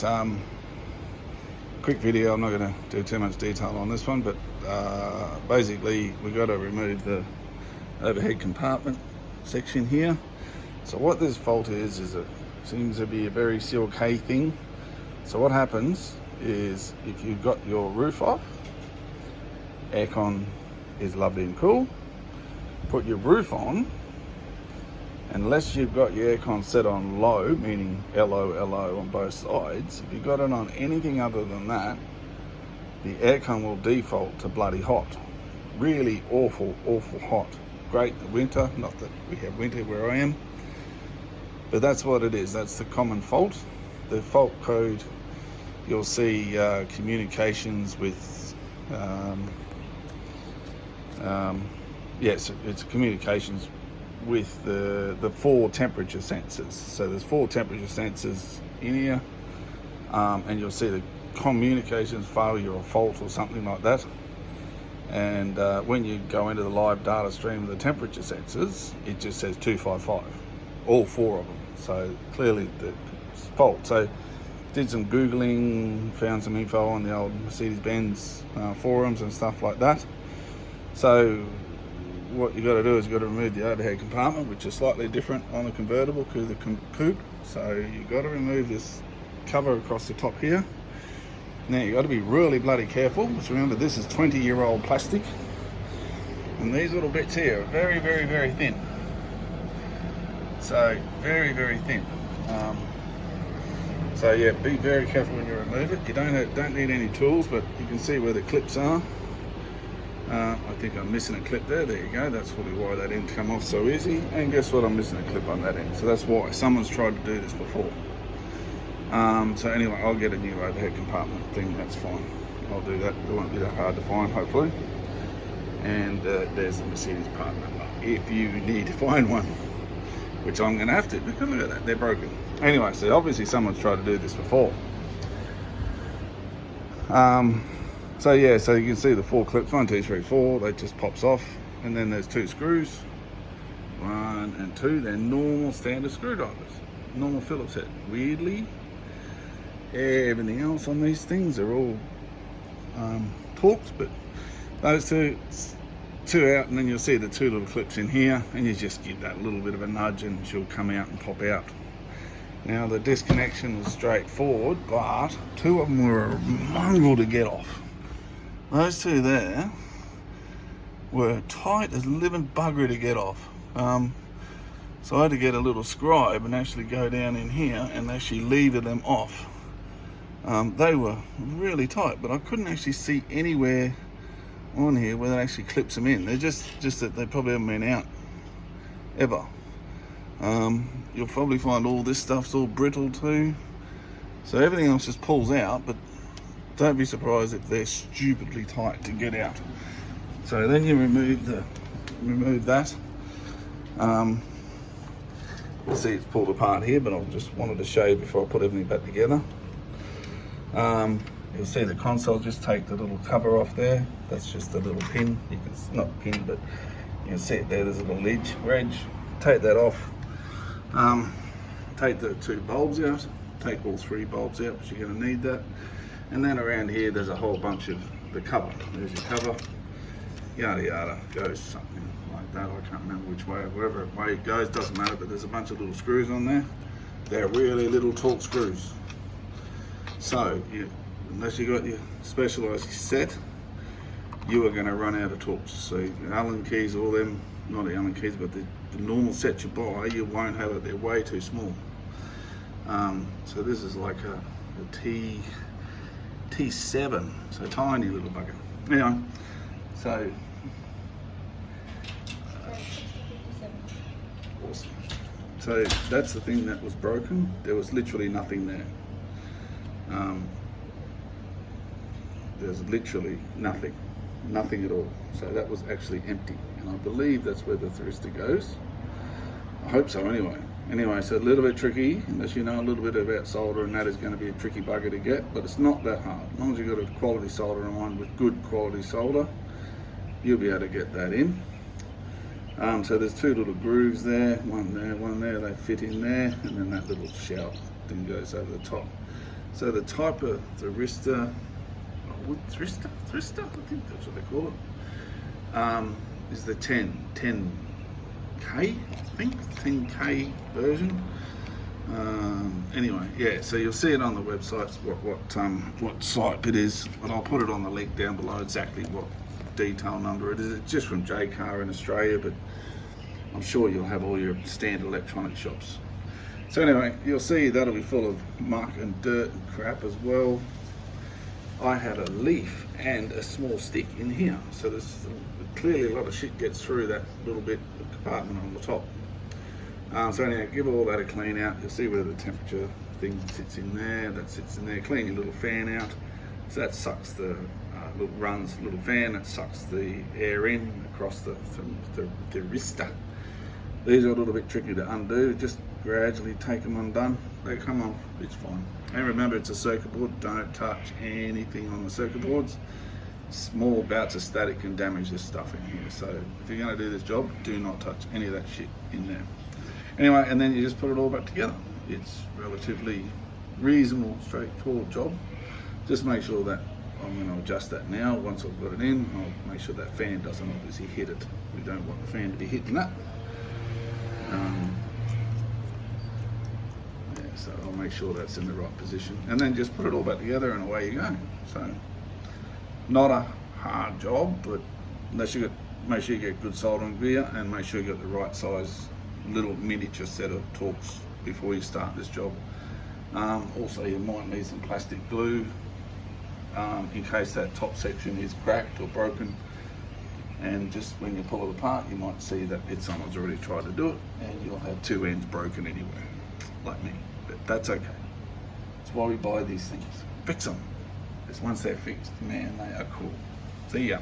Alright, quick video. I'm not going to do too much detail on this one, but basically we've got to remove the overhead compartment section here. So what this fault is it seems to be a very CLK thing. So what happens is, if you've got your roof off, aircon is lovely and cool. Put your roof on, unless you've got your aircon set on low, meaning LO on both sides, if you've got it on anything other than that, the aircon will default to bloody hot. Really awful hot. Great in the winter, not that we have winter where I am, but that's what it is. That's the common fault. The fault code, you'll see communications with yes, it's communications with the 4 temperature sensors. So there's 4 temperature sensors in here, and you'll see the communications failure or fault or something like that. And when you go into the live data stream of the temperature sensors, it just says 255, all 4 of them. So clearly the fault. So did some Googling, found some info on the old Mercedes-Benz forums and stuff like that. So what you got to do is you got to remove the overhead compartment, which is slightly different on the convertible to the coupe. So you got to remove this cover across the top here. Now you got to be really bloody careful, because remember this is 20-year-old plastic, and these little bits here are very thin. So very thin. So yeah, be very careful when you remove it. You don't need any tools, but you can see where the clips are. I think I'm missing a clip there. There you go. That's probably why that didn't come off so easy. And guess what? I'm missing a clip on that end. So that's why someone's tried to do this before. So anyway, I'll get a new overhead compartment thing. That's fine. I'll do that. It won't be that hard to find, hopefully. And there's the Mercedes part number, if you need to find one, which I'm going to have to, because look at that, they're broken. Anyway, so obviously someone's tried to do this before. So yeah, so you can see the 4 clips, 1, 2, 3, 4, that just pops off. And then there's 2 screws, 1 and 2, they're normal standard screwdrivers, normal Phillips head. Weirdly, everything else on these things are all Torx, but those two out, and then you'll see the 2 little clips in here, and you just give that a little bit of a nudge and she'll come out and pop out. Now the disconnection was straightforward, but 2 of them were a mongrel to get off. Those 2 there were tight as living buggery to get off. So I had to get a little scribe and actually go down in here and actually lever them off. They were really tight, but I couldn't actually see anywhere on here where that actually clips them in. They're just that they probably haven't been out ever. You'll probably find all this stuff's all brittle too. So everything else just pulls out, but don't be surprised if they're stupidly tight to get out. So then you remove that. You'll see it's pulled apart here, but I just wanted to show you before I put everything back together. You'll see the console, just take the little cover off there. That's just a little pin. You can, not pin, but you can see it there. There's a little wedge. Take that off. Take the 2 bulbs out. Take all 3 bulbs out, because you're going to need that. And then around here, there's a whole bunch of the cover. There's your cover. Yada yada. Goes something like that. I can't remember which way, wherever way it goes, doesn't matter. But there's a bunch of little screws on there. They're really little Torx screws. So unless you got your specialised set, you are going to run out of Torx. So Allen keys, all them, not the Allen keys, but the normal set you buy, you won't have it. They're way too small. So this is like a T7, so tiny little bugger. Anyway, so awesome. So that's the thing that was broken. There was literally nothing there. There's literally nothing at all. So that was actually empty, and I believe that's where the Thermistor goes. I hope so anyway. Anyway, so a little bit tricky, unless you know a little bit about solder, and that is going to be a tricky bugger to get, but it's not that hard. As long as you've got a quality soldering iron with good quality solder, you'll be able to get that in. So there's 2 little grooves there, one there, they fit in there, and then that little shell thing goes over the top. So the type of Thermistor, Thermistor, I think that's what they call it, is the 10K, I think, 10K version. Anyway, yeah, so you'll see it on the website what site it is, but I'll put it on the link down below exactly what detail number it is. It's just from Jaycar in Australia, but I'm sure you'll have all your standard electronic shops. So anyway, you'll see that'll be full of muck and dirt and crap as well. I had a leaf and a small stick in here, so there's clearly a lot of shit gets through that little bit of compartment on the top. So anyway, give all that a clean out. You'll see where the temperature thing sits in there. That sits in there. Clean your little fan out. So that sucks runs a little fan that sucks the air in across the Thermistor. These are a little bit tricky to undo. Just gradually take them undone. They come off. It's fine. And remember, it's a circuit board. Don't touch anything on the circuit boards. Small bouts of static can damage this stuff in here. So if you're going to do this job, do not touch any of that shit in there. Anyway, and then you just put it all back together. It's relatively reasonable, straightforward job. Just make sure that I'm going to adjust that now. Once I've got it in, I'll make sure that fan doesn't obviously hit it. We don't want the fan to be hitting that. Yeah, so I'll make sure that's in the right position. And then just put it all back together and away you go. So, not a hard job, but make sure you get good soldering gear and make sure you get the right size little miniature set of Torx before you start this job. Also, you might need some plastic glue in case that top section is cracked or broken, and just when you pull it apart you might see that someone's already tried to do it and you'll have two ends broken anyway, like me, but that's okay. That's why we buy these things. Fix them, because once they're fixed, man, they are cool. See ya.